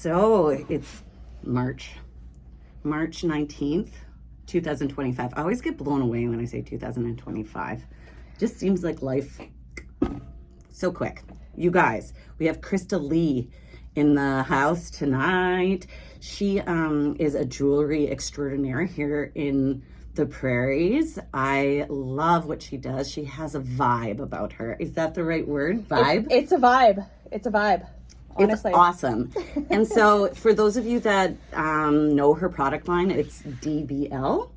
So it's March 19th, 2025. I always get blown away when I say 2025. Just seems like life so quick. You guys, we have Krista Lee in the house tonight. She is a jewelry extraordinaire here in the prairies. I love what she does. She has a vibe about her. Is that the right word? Vibe? It's a vibe. It's a vibe. Honestly. It's awesome. And so for those of you that know her product line, it's DBL.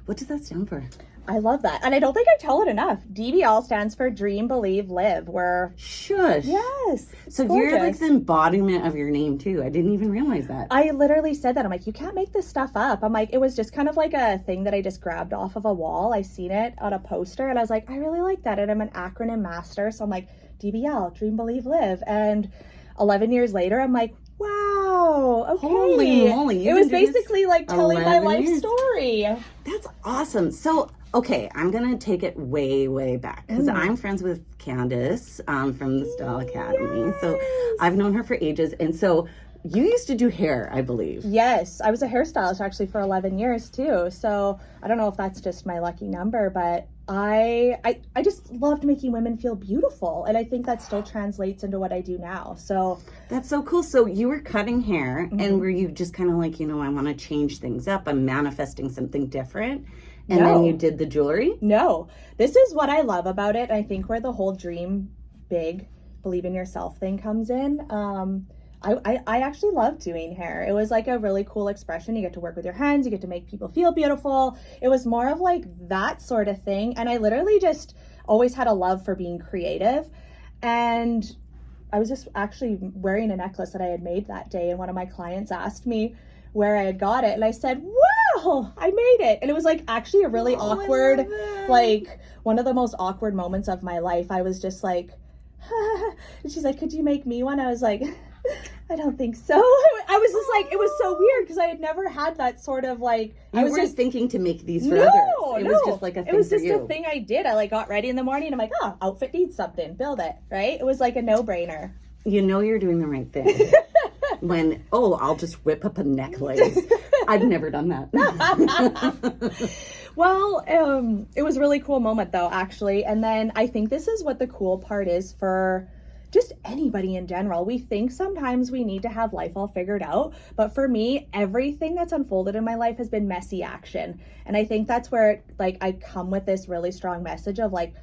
What does that stand for? I love that. And I don't think I tell it enough. DBL stands for Dream, Believe, Live. Shush. Yes. So you're like the embodiment of your name too. I didn't even realize that. I literally said that. I'm like, you can't make this stuff up. I'm like, it was just kind of like a thing that I just grabbed off of a wall. I seen it on a poster and I was like, I really like that. And I'm an acronym master. So I'm like, DBL, Dream, Believe, Live. And 11 years later, I'm like, wow, okay. Holy moly. It was basically like telling my life years. story. That's awesome. So, okay, I'm going to take it way, way back because I'm friends with Candace from the Style Academy. Yes. So I've known her for ages. And so you used to do hair, I believe. Yes, I was a hairstylist actually for 11 years too. So I don't know if that's just my lucky number, but I just loved making women feel beautiful. And I think that still translates into what I do now. So that's so cool. So you were cutting hair and were you just kind of like, you know, I want to change things up. I'm manifesting something different. And then you did the jewelry? No, this is what I love about it. I think where the whole dream big, believe in yourself thing comes in. I actually love doing hair. It was like a really cool expression. You get to work with your hands. You get to make people feel beautiful. It was more of like that sort of thing. And I literally just always had a love for being creative. And I was just actually wearing a necklace that I had made that day. And one of my clients asked me where I had got it. And I said, wow, I made it. And it was like actually a really awkward, like one of the most awkward moments of my life. I was just like, and she's like, could you make me one? I was like, I don't think so. I was just like, it was so weird because I had never had that sort of like. I was just thinking to make these for others. It was just like a thing. It was for just you. a thing I did. I like got ready in the morning. And I'm like, oh, outfit needs something. Build it, right? It was like a no-brainer. You know you're doing the right thing when I'll just whip up a necklace. I've never done that. Well, it was a really cool moment though, actually. And then I think this is what the cool part is for just anybody in general. We think sometimes we need to have life all figured out, but for me, everything that's unfolded in my life has been messy action. And I think that's where like I come with this really strong message of like,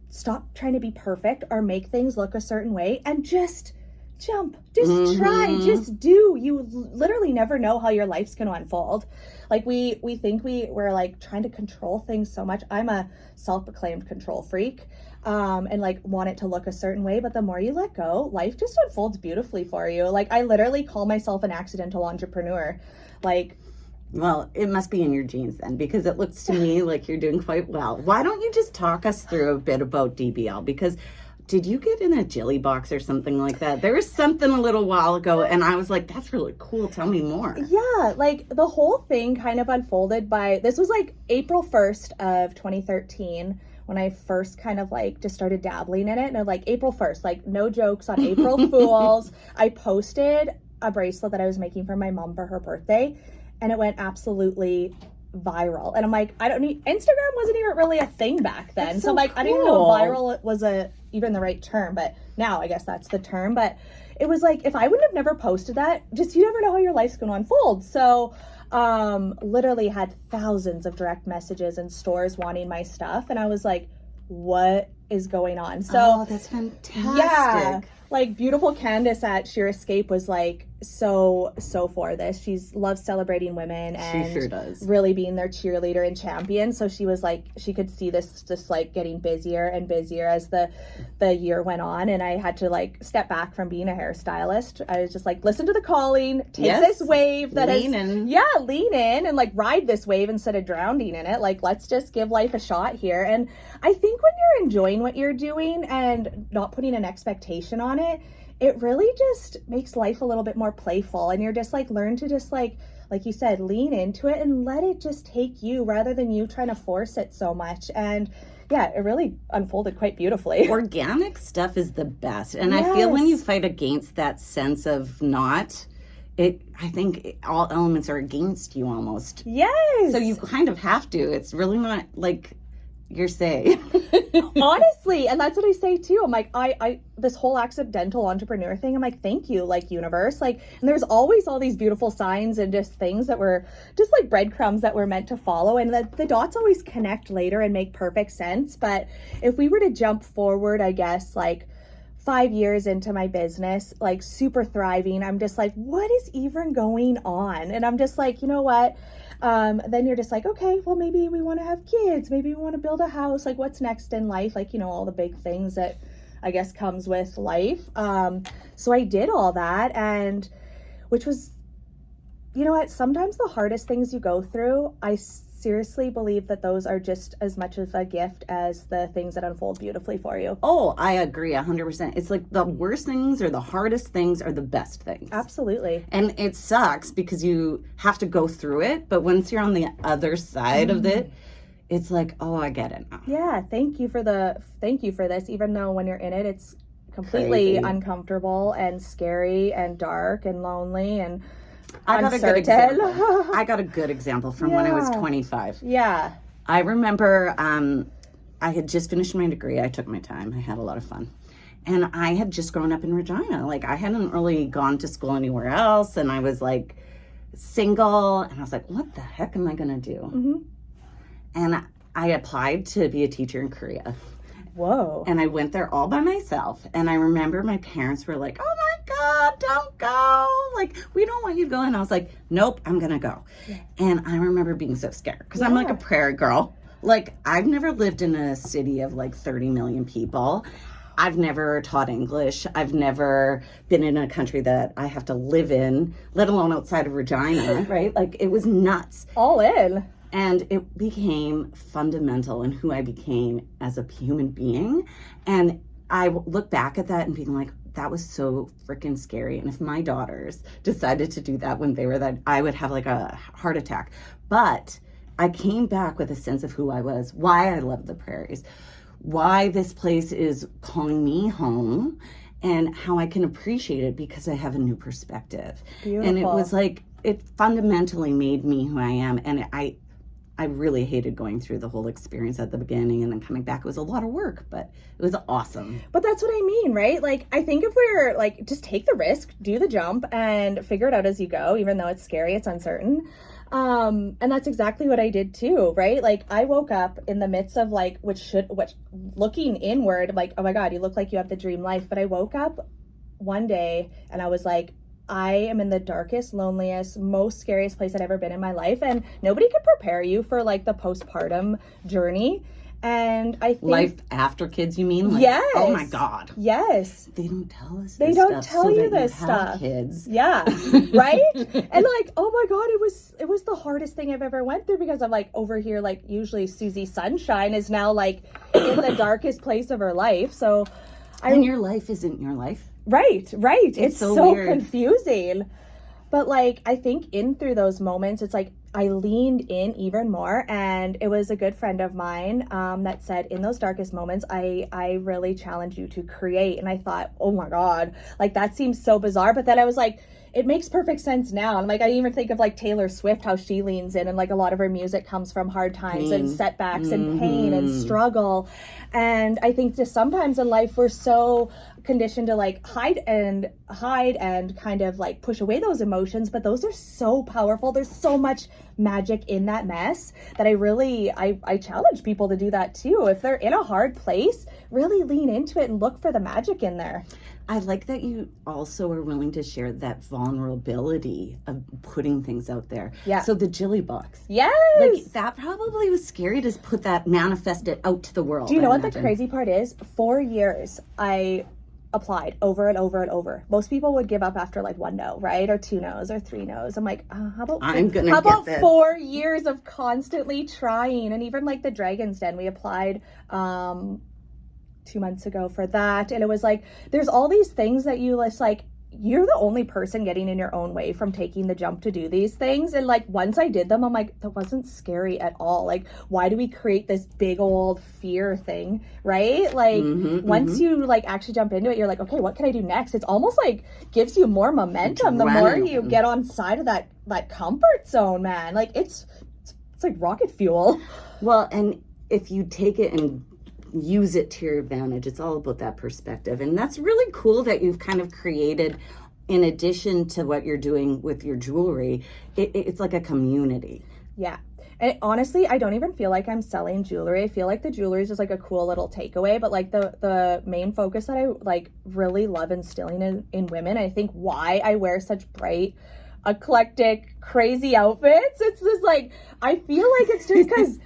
stop trying to be perfect or make things look a certain way and just jump, just try, just do. You literally never know how your life's going to unfold. Like we think we're like trying to control things so much. I'm a self-proclaimed control freak and like want it to look a certain way. But the more you let go, life just unfolds beautifully for you. Like I literally call myself an accidental entrepreneur. Like, well, it must be in your genes then, because it looks to me like you're doing quite well. Why don't you just talk us through a bit about DBL? Because did you get in a jelly box or something like that? There was something a little while ago, and I was like, that's really cool. Tell me more. Yeah, like the whole thing kind of unfolded this was like April 1st of 2013 when I first kind of like just started dabbling in it. And like April 1st, like no jokes on April Fools, I posted a bracelet that I was making for my mom for her birthday. And it went absolutely viral. And I'm like, Instagram wasn't even really a thing back then. So I'm like, I didn't even know viral was even the right term, but now I guess that's the term. But it was like, if I would have never posted that, just you never know how your life's going to unfold. So literally had thousands of direct messages and stores wanting my stuff. And I was like, what is going on? So that's fantastic. Yeah. Like beautiful Candace at Sheer Escape was like so for this. She's loves celebrating women and she sure does. Really being their cheerleader and champion. So she was like, she could see this just like getting busier and busier as the year went on. And I had to like step back from being a hairstylist. I was just like, listen to the calling, take this wave that lean in and like ride this wave instead of drowning in it. Like, let's just give life a shot here. And I think when you're enjoying what you're doing and not putting an expectation on it really just makes life a little bit more playful, and you're just like learn to just like you said, lean into it and let it just take you rather than you trying to force it so much. And yeah, it really unfolded quite beautifully. Organic stuff is the best. And I feel when you fight against that sense of not, I think all elements are against you almost. Yes. So you kind of have to. It's really not like your say. Honestly, and that's what I say too. I'm like, I this whole accidental entrepreneur thing, I'm like, thank you, like universe. Like, and there's always all these beautiful signs and just things that were just like breadcrumbs that we're meant to follow. And the dots always connect later and make perfect sense. But if we were to jump forward, I guess, like 5 years into my business, like super thriving, I'm just like, what is even going on? And I'm just like, you know what? Then you're just like, okay, well, maybe we want to have kids. Maybe we want to build a house. Like, what's next in life? Like, you know, all the big things that I guess comes with life. So I did all that, and which was, you know what? Sometimes the hardest things you go through, I seriously believe that those are just as much of a gift as the things that unfold beautifully for you. Oh, I agree 100%. It's like the worst things or the hardest things are the best things. Absolutely. And it sucks because you have to go through it, but once you're on the other side of it, it's like, oh, I get it now. Yeah, thank you for this, even though when you're in it, it's completely uncomfortable and scary and dark and lonely and I got uncertain. a good example. I got a good example from when I was 25. Yeah. I remember I had just finished my degree. I took my time. I had a lot of fun. And I had just grown up in Regina. Like, I hadn't really gone to school anywhere else. And I was like single. And I was like, what the heck am I going to do? Mm-hmm. And I applied to be a teacher in Korea. Whoa. And I went there all by myself. And I remember my parents were like, oh my God, don't go. Like, we don't want you to go. And I was like, nope, I'm going to go. Yeah. And I remember being so scared because I'm like a prairie girl. Like, I've never lived in a city of like 30 million people. I've never taught English. I've never been in a country that I have to live in, let alone outside of Regina, right? Like, it was nuts. All in. And it became fundamental in who I became as a human being. And I look back at that and being like, that was so freaking scary. And if my daughters decided to do that when they were that, I would have like a heart attack. But I came back with a sense of who I was, why I love the prairies, why this place is calling me home, and how I can appreciate it because I have a new perspective. Beautiful. And it was like, it fundamentally made me who I am. And I really hated going through the whole experience at the beginning and then coming back. It was a lot of work, but it was awesome. But that's what I mean, right? Like, I think if we're like, just take the risk, do the jump, and figure it out as you go, even though it's scary, it's uncertain. And that's exactly what I did too, right? Like, I woke up in the midst of like, which looking inward, like, oh my God, you look like you have the dream life. But I woke up one day and I was like, I am in the darkest, loneliest, most scariest place I'd ever been in my life. And nobody could prepare you for like the postpartum journey. And I think life after kids, you mean? Like, yes. Oh my God. Yes. They don't tell us. They this don't stuff tell so you that this you have stuff. Kids. Yeah. Right. And like, oh my God, it was the hardest thing I've ever went through because I'm like over here, like usually Susie Sunshine is now like in the darkest place of her life. So, and your life isn't your life. Right. It's so weird. confusing. But like, I think in through those moments, it's like I leaned in even more. And it was a good friend of mine that said, in those darkest moments, I really challenge you to create. And I thought, oh my God, like that seems so bizarre. But then I was like, it makes perfect sense now. And like, I even think of like Taylor Swift, how she leans in and like a lot of her music comes from hard times and setbacks and pain and struggle. And I think just sometimes in life, we're so conditioned to like hide and kind of like push away those emotions, but those are so powerful. There's so much magic in that mess that I challenge people to do that too. If they're in a hard place, really lean into it and look for the magic in there. I like that you also are willing to share that vulnerability of putting things out there. Yeah. So the Jilly box. Yes. Like, that probably was scary to put that, manifest it out to the world. Do you know what the crazy part is? 4 years I applied over and over and over. Most people would give up after like 1 no, right? Or 2 no's or 3 no's. I'm like, how about 4 years of constantly trying? And even like the Dragon's Den, we applied 2 months ago for that. And it was like, there's all these things that you just like, you're the only person getting in your own way from taking the jump to do these things. And like, once I did them, I'm like, that wasn't scary at all. Like, why do we create this big old fear thing, right? Like, once you like actually jump into it, you're like, okay, what can I do next? It's almost like gives you more momentum the more you get on side of that comfort zone, man. Like, it's like rocket fuel. Well, and if you take it and use it to your advantage, it's all about that perspective. And that's really cool that you've kind of created, in addition to what you're doing with your jewelry, it's like a community. Yeah. And honestly, I don't even feel like I'm selling jewelry. I feel like the jewelry is just like a cool little takeaway, but like the main focus that I like really love instilling in women, I think why I wear such bright, eclectic, crazy outfits, it's just like, I feel like it's just because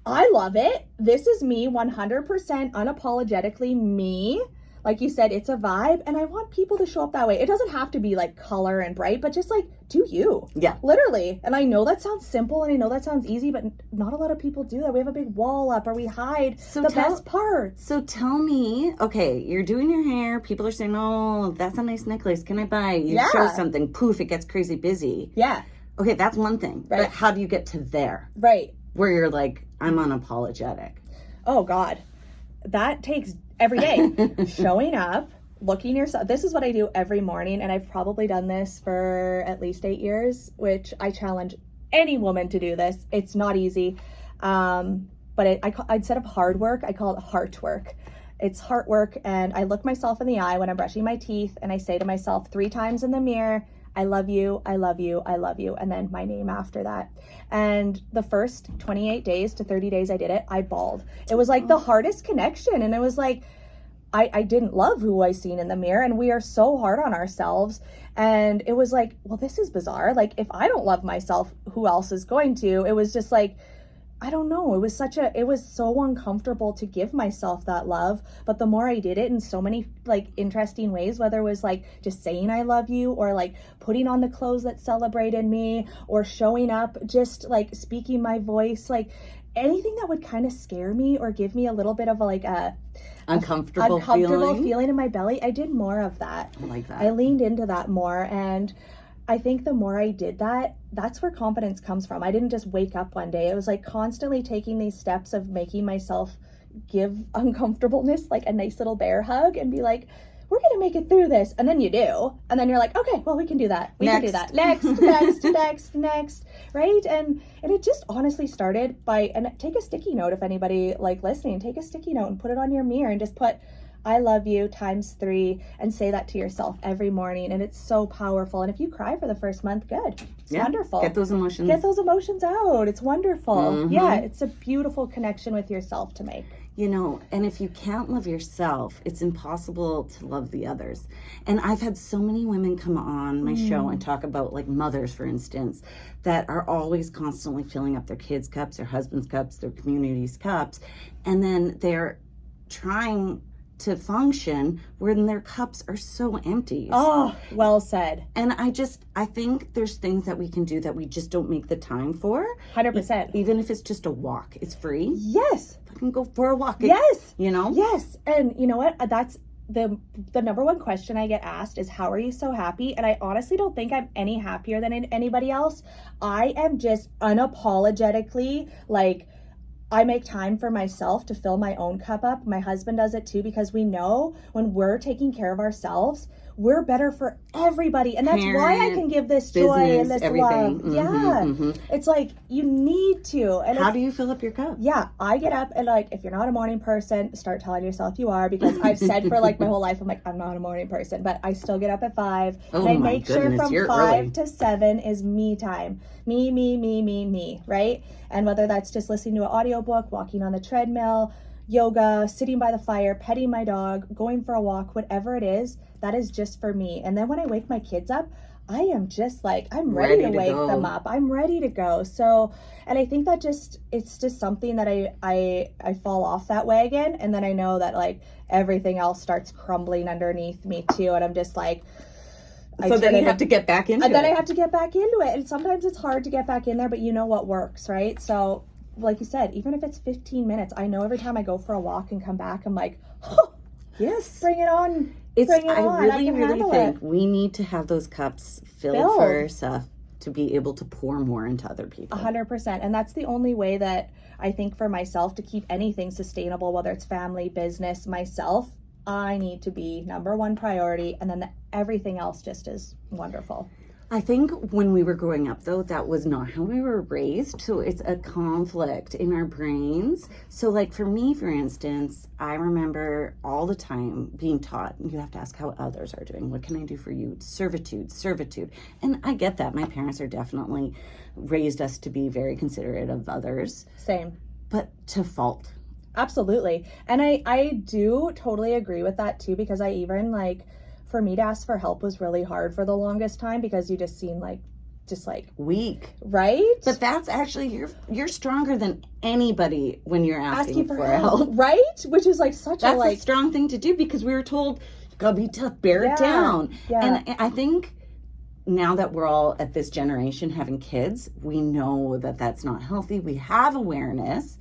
I love it. This is me, 100% unapologetically me. Like you said, it's a vibe, and I want people to show up that way. It doesn't have to be like color and bright, but just like, do you. Yeah. Literally. And I know that sounds simple, and I know that sounds easy, but not a lot of people do that. We have a big wall up, or we hide best parts. So tell me, okay, you're doing your hair. People are saying, oh, that's a nice necklace. Can I buy? You show something. Poof, it gets crazy busy. Yeah. Okay, that's one thing. Right. But how do you get to there? Right. Where you're like, I'm unapologetic. Oh, God. That takes every day. Showing up, looking yourself. This is what I do every morning, and I've probably done this for at least 8 years, which I challenge any woman to do this. It's not easy. But instead of hard work, I call it heart work. It's heart work, and I look myself in the eye when I'm brushing my teeth, and I say to myself 3 times in the mirror, I love you, I love you, I love you, and then my name after that. And the first 28 days to 30 days I did it, I bawled. It was like the hardest connection, and it was like, I didn't love who I seen in the mirror, and we are so hard on ourselves. And it was like, well, this is bizarre. Like, if I don't love myself, who else is going to? It was just like, I don't know. It was so uncomfortable to give myself that love. But the more I did it in so many like interesting ways, whether it was like just saying I love you, or like putting on the clothes that celebrated me, or showing up, just like speaking my voice, like anything that would kind of scare me or give me a little bit of like a uncomfortable feeling in my belly, I did more of that. I like that. I leaned into that more, and I think the more I did that, that's where confidence comes from. I didn't just wake up one day. It was like constantly taking these steps of making myself give uncomfortableness like a nice little bear hug and be like, we're going to make it through this. And then you do. And then you're like, okay, well, we can do that. We can do that. Next, right? And it just honestly started by, and take a sticky note if anybody like listening, take a sticky note and put it on your mirror and just put, I love you ×3, and say that to yourself every morning. And it's so powerful. And if you cry for the first month, good. It's wonderful. Get those emotions out. It's wonderful. Yeah, it's a beautiful connection with yourself to make. You know, and if you can't love yourself, it's impossible to love the others. And I've had so many women come on my show and talk about, like, mothers, for instance, that are always constantly filling up their kids' cups, their husbands' cups, their community's cups, and then they're trying to function when their cups are so empty. Oh, well said. And I think there's things that we can do that we just don't make the time for. 100%. Even if it's just a walk. It's free. Yes. I can go for a walk. Yes. You know? Yes. And you know what? That's the number one question I get asked is, how are you so happy? And I honestly don't think I'm any happier than anybody else. I am just unapologetically like, I make time for myself to fill my own cup up. My husband does it too, because we know when we're taking care of ourselves, we're better for everybody. And that's why I can give this joy and this love. It's like, you need to. And how do you fill up your cup? Yeah, I get up and like, if you're not a morning person, start telling yourself you are, because I've said for like my whole life, I'm like, I'm not a morning person, but I still get up at 5. And I make sure from 5 to 7 is me time. Me, right? And whether that's just listening to an audiobook, walking on the treadmill, yoga, sitting by the fire, petting my dog, going for a walk, whatever it is, that is just for me. And then when I wake my kids up, I am just like, I'm ready to wake them up. I'm ready to go. So, and I think that it's just something that I fall off that wagon. And then I know that like everything else starts crumbling underneath me too. And I'm just like, so then you have to get back into it. And then I have to get back into it. And sometimes it's hard to get back in there, but you know what works, right? So like you said, even if it's 15 minutes, I know every time I go for a walk and come back, I'm like, oh, yes, bring it on. Bring it I on. I really, can really handle think it. we need to have those cups filled Filled. for ourselves to be able to pour more into other people. 100%. And that's the only way that I think for myself to keep anything sustainable, whether it's family, business, myself, I need to be number one priority. And then everything else just is wonderful. I think when we were growing up, though, that was not how we were raised. So it's a conflict in our brains. So, like for me, for instance, I remember all the time being taught, you have to ask how others are doing. What can I do for you? Servitude, servitude. And I get that. My parents are definitely raised us to be very considerate of others. Same. But to fault. Absolutely. And I do totally agree with that too, because I even like, for me to ask for help was really hard for the longest time because you just seem like weak, right? But that's actually you're stronger than anybody when you're asking for help, right? Which is like such that's a a strong thing to do because we were told you gotta be tough, bear it down. Yeah. And I think now that we're all at this generation having kids, we know that that's not healthy. We have awareness,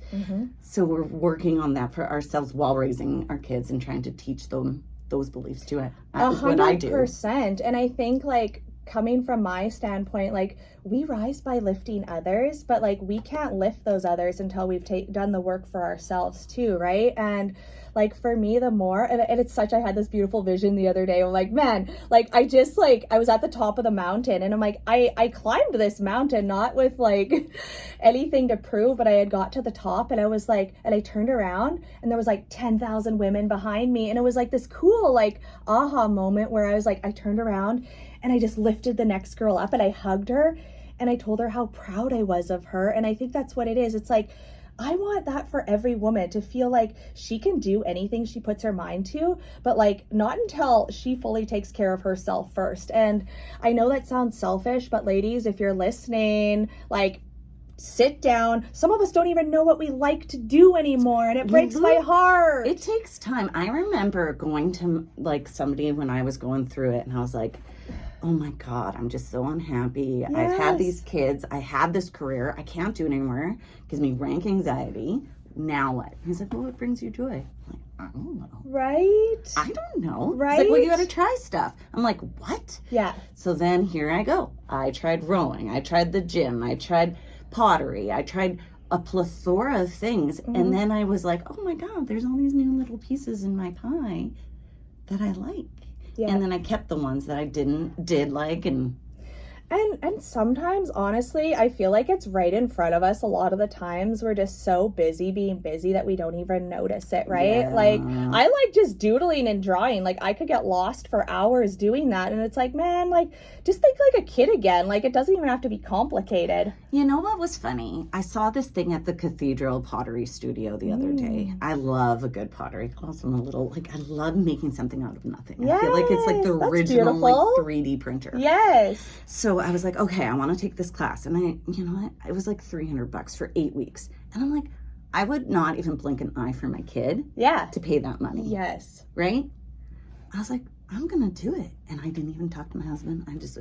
so we're working on that for ourselves while raising our kids and trying to teach them those beliefs too. That's what I do. 100%. And I think like coming from my standpoint, like we rise by lifting others, but like we can't lift those others until we've done the work for ourselves too, right? And like for me, the more, and it's such, I had this beautiful vision the other day. I'm like, man, like I just like, I was at the top of the mountain and I'm like, I climbed this mountain, not with like anything to prove, but I had got to the top and I was like, and I turned around and there was like 10,000 women behind me. And it was like this cool, like aha moment where I was like, I turned around and I just lifted the next girl up and I hugged her and I told her how proud I was of her. And I think that's what it is. It's like, I want that for every woman to feel like she can do anything she puts her mind to, but like not until she fully takes care of herself first. And I know that sounds selfish, but ladies, if you're listening, like sit down. Some of us don't even know what we like to do anymore, and it breaks my heart. It takes time. I remember going to like somebody when I was going through it and I was like, oh my God, I'm just so unhappy. Yes. I've had these kids. I have this career. I can't do it anymore. It gives me rank anxiety. Now what? He's like, well, what brings you joy? I'm like, I don't know. Right? I don't know. Right? He's like, well, you got to try stuff. I'm like, what? Yeah. So then here I go. I tried rowing. I tried the gym. I tried pottery. I tried a plethora of things. And then I was like, oh my God, there's all these new little pieces in my pie that I like. Yeah. And then I kept the ones that I did like and sometimes, honestly, I feel like it's right in front of us. A lot of the times we're just so busy being busy that we don't even notice it, right? Yeah. Like, I like just doodling and drawing. Like, I could get lost for hours doing that. And it's like, man, like, just think like a kid again. Like, it doesn't even have to be complicated. You know what was funny? I saw this thing at the Cathedral Pottery Studio the other day. I love a good pottery class and I love making something out of nothing. Yes, I feel like it's like the original like 3D printer. Yes. So I was like, okay, I want to take this class. And you know what? It was like $300 for 8 weeks. And I'm like, I would not even blink an eye for my kid to pay that money. Yes. Right? I was like, I'm going to do it. And I didn't even talk to my husband. I just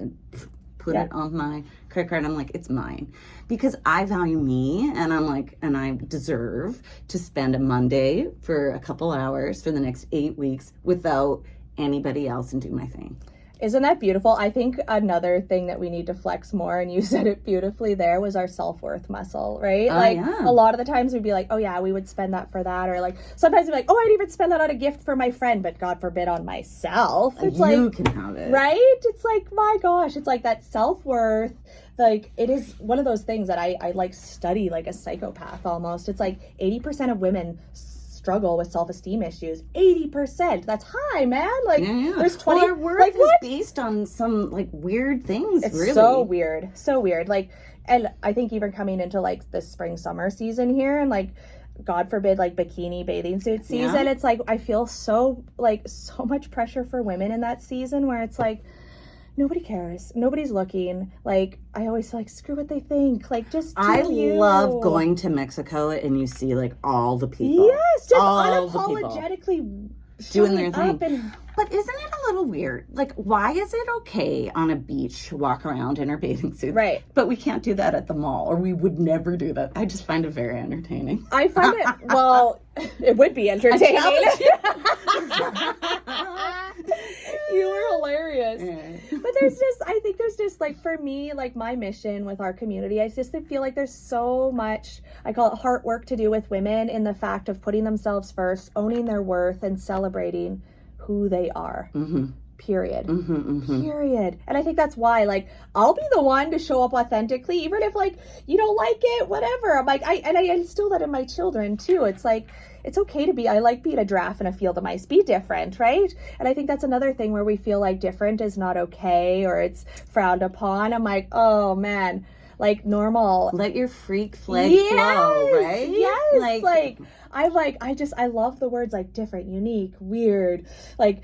put it on my credit card. I'm like, it's mine. Because I value me. And I'm like, and I deserve to spend a Monday for a couple hours for the next 8 weeks without anybody else and do my thing. Isn't that beautiful? I think another thing that we need to flex more, and you said it beautifully there, was our self-worth muscle, right? A lot of the times we'd be like, oh yeah, we would spend that for that. Or like, sometimes we'd be like, oh, I'd even spend that on a gift for my friend, but God forbid on myself. It's you can have it. Right? It's like, my gosh, it's like that self-worth. Like, it is one of those things that I like study like a psychopath almost. It's like 80% of women struggle with self-esteem issues. 80%. That's high, man. Like, there's 20. Well, our worth is based on some like weird things. It's really so weird. Like, and I think even coming into like the spring summer season here, and like, God forbid, like bikini bathing suit season. It's like I feel so much pressure for women in that season where it's like, nobody cares. Nobody's looking. Like, I always feel like, screw what they think. Like, just do you. Love going to Mexico and you see, like, all the people. Yes, just unapologetically doing their showing thing. up and But isn't it a little weird? Like, why is it okay on a beach to walk around in our bathing suits? Right. But we can't do that at the mall, or we would never do that. I just find it very entertaining. I find it, well, it would be entertaining. You were hilarious. Yeah. But I think there's just, like, for me, like, my mission with our community, I just feel like there's so much, I call it heart work to do with women in the fact of putting themselves first, owning their worth, and celebrating who they are. Mm-hmm. Period. Mm-hmm, mm-hmm. Period. And I think that's why, like, I'll be the one to show up authentically, even if, like, you don't like it, whatever. I'm like, I instill that in my children too. It's like, it's okay to be, I like being a giraffe in a field of mice. Be different, right? And I think that's another thing where we feel like different is not okay or it's frowned upon. I'm like, oh man, like normal. Let your freak flag flow, right? Yes. I love the words like different, unique, weird, like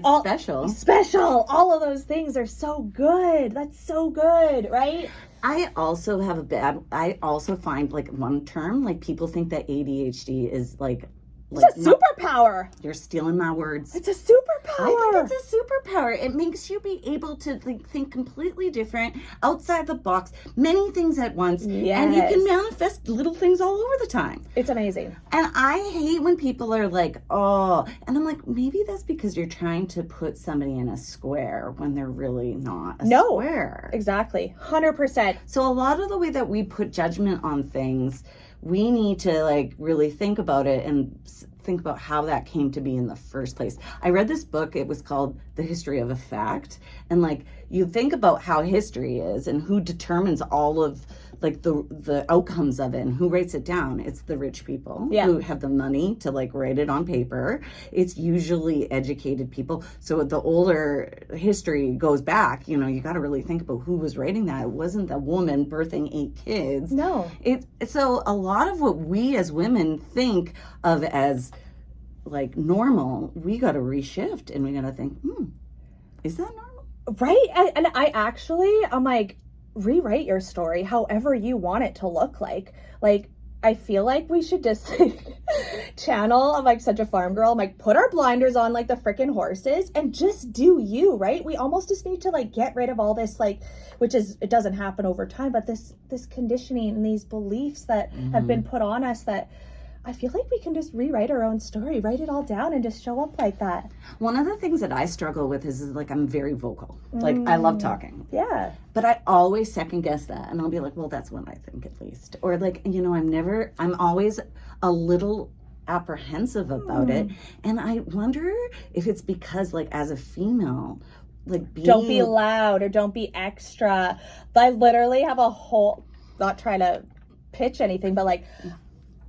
all special. All of those things are so good. That's so good, right? I also find like one term, like people think that ADHD is like it's a superpower. You're stealing my words. It's a superpower. I think it's a superpower. It makes you be able to think completely different, outside the box, many things at once. Yes. And you can manifest little things all over the time. It's amazing. And I hate when people are like, oh, and I'm like, maybe that's because you're trying to put somebody in a square when they're really not a square. Exactly. 100%. So a lot of the way that we put judgment on things, we need to like really think about it and think about how that came to be in the first place. I read this book, it was called The History of a Fact, and like you think about how history is and who determines all of like the outcomes of it and who writes it down. It's the rich people who have the money to like write it on paper. It's usually educated people. So the older history goes back, you got to really think about who was writing that. It wasn't the woman birthing 8 kids. No. So a lot of what we as women think of as like normal, we got to reshift and we got to think, is that normal? Right. And I'm like, rewrite your story however you want it to look like. Like, I feel like we should just like channel. I'm like such a farm girl. I'm like, put our blinders on like the freaking horses and just do you, right? We almost just need to like get rid of all this, like, it doesn't happen over time, but this conditioning and these beliefs that have been put on us that I feel like we can just rewrite our own story, write it all down and just show up like that. One of the things that I struggle with is like I'm very vocal. Like I love talking. Yeah. But I always second guess that. And I'll be like, well, that's what I think at least. Or like, I'm always a little apprehensive about it. And I wonder if it's because like as a female, like don't be loud or don't be extra. I literally have a whole, not trying to pitch anything, but like,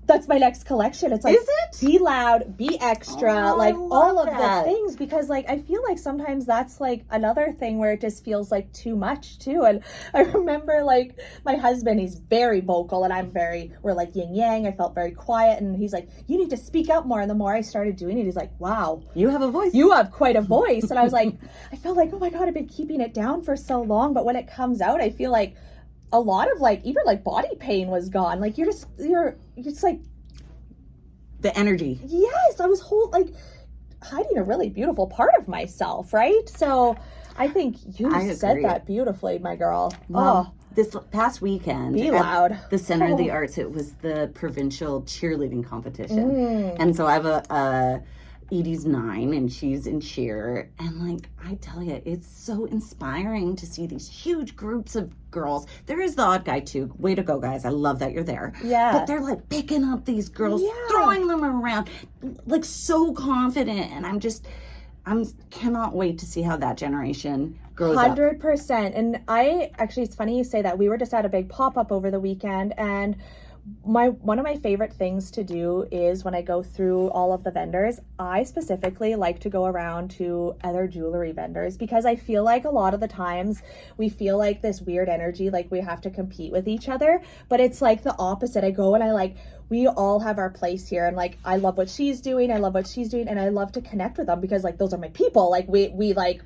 that's my next collection. It's like, is it? Be loud, be extra, like all of that. the things, because like I feel like sometimes that's like another thing where it just feels like too much too. And I remember like my husband, he's very vocal and we're like yin yang. I felt very quiet and he's like, you need to speak up more. And the more I started doing it, he's like, wow, you have a voice. You have quite a voice. And I was like, I felt like, oh my God, I've been keeping it down for so long. But when it comes out, I feel like a lot of like even like body pain was gone. Like you're like the energy. Yes, I was hiding a really beautiful part of myself, right? So I think you said that beautifully, my girl. Well, this past weekend, be loud. At the Center of the Arts, it was the provincial cheerleading competition, and so I have Edie's 9 and she's in cheer, and like I tell you, it's so inspiring to see these huge groups of girls. There is the odd guy too. Way to go, guys. I love that you're there. Yeah. But they're like picking up these girls, throwing them around, like so confident, and I cannot wait to see how that generation grows 100%. And it's funny you say that. We were just at a big pop-up over the weekend, and one of my favorite things to do is when I go through all of the vendors, I specifically like to go around to other jewelry vendors, because I feel like a lot of the times we feel like this weird energy, like we have to compete with each other, but it's like the opposite. I go and we all have our place here, and like I love what she's doing, and I love to connect with them because like those are my people. Like we like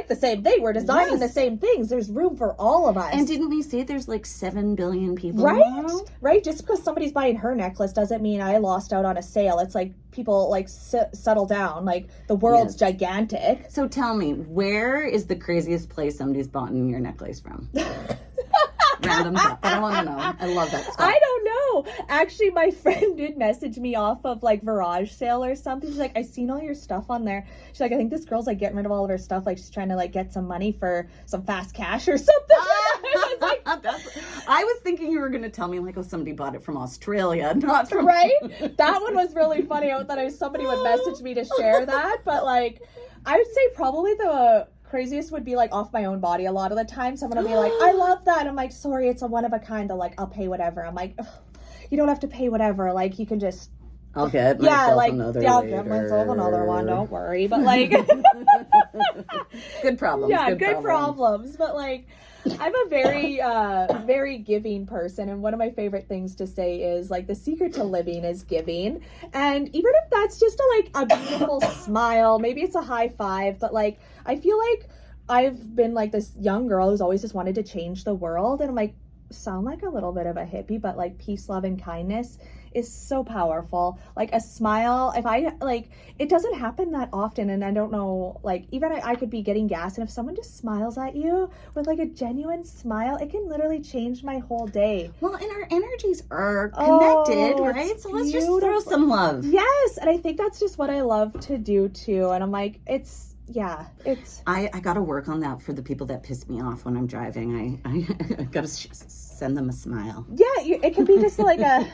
the same thing. We're designing the same things. There's room for all of us. And didn't we say there's like 7 billion people right in the world? Right, just because somebody's buying her necklace doesn't mean I lost out on a sale. It's like people like settle down. Like the world's gigantic. So tell me, where is the craziest place somebody's bought your necklace from? Random stuff. I don't want to know. I love that stuff. I don't know. Actually, my friend did message me off of like Virage sale or something. She's like, I seen all your stuff on there. She's like, I think this girl's like getting rid of all of her stuff. Like she's trying to like get some money for some fast cash or something. I was like, I was thinking you were going to tell me like, oh, somebody bought it from Australia, not from... Right? That one was really funny. I thought somebody would message me to share that. But like, I would say probably the craziest would be like off my own body a lot of the time. Someone will be like, I love that. I'm like, sorry, it's a one of a kind. They're like, I'll pay whatever. I'm like, you don't have to pay whatever. Like you can just I'll get myself another I'll later. get myself another one, don't worry. But like good problems. Yeah, good problems. But like I'm a very very giving person, and one of my favorite things to say is like the secret to living is giving. And even if that's just a beautiful smile, maybe it's a high five, but like I feel like I've been like this young girl who's always just wanted to change the world, and I'm like, sound like a little bit of a hippie, but like peace, love, and kindness is so powerful. Like a smile, if I like, it doesn't happen that often, and I don't know, like even I could be getting gas, and if someone just smiles at you with like a genuine smile, it can literally change my whole day. Well, and our energies are connected, right? So let's just throw some love. Yes, and I think that's just what I love to do too. And I'm like, it's I got to work on that for the people that piss me off when I'm driving. I got to send them a smile. Yeah, it can be just like a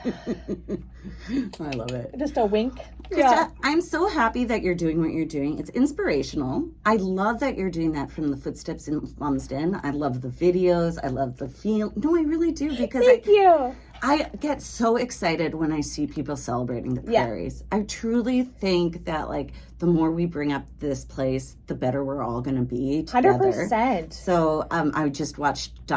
I love it. Just a wink. Krista, Yeah. I'm so happy that you're doing what you're doing. It's inspirational. I love that you're doing that from the Footsteps in Lumsden. I love the videos. I love the feel. No, I really do, because Thank you. I get so excited when I see people celebrating the prairies. I truly think that like the more we bring up this place, the better we're all going to be together. 100%. So I just watched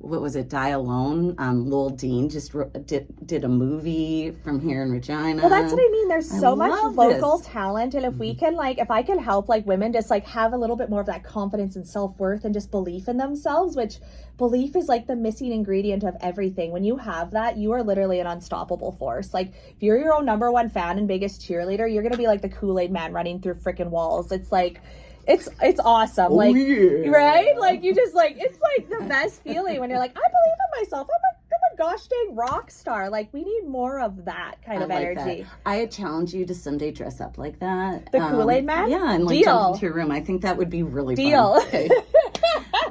what was it, Die Alone? Lowell Dean just did a movie from here in Regina. Well, that's what I mean. There's so much local this. talent, and if we can if I can help like women just like have a little bit more of that confidence and self-worth and just belief in themselves, which belief is like the missing ingredient of everything. When you have that, you are literally an unstoppable force. Like if you're your own number one fan and biggest cheerleader, you're gonna be like the Kool-Aid man running through freaking walls. It's like it's awesome. Like right? Like you just like it's like the best feeling when you're like, I believe in myself. I'm a gosh dang rock star. Like we need more of that kind of energy. I challenge you to someday dress up like that. The Kool-Aid man? Yeah, and like jump into your room. I think that would be really fun. Okay.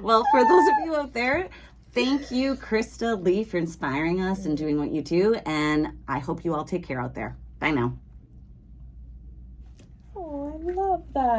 Well, for those of you out there, thank you, Krista Lee, for inspiring us and doing what you do. And I hope you all take care out there. Bye now. Oh, I love that.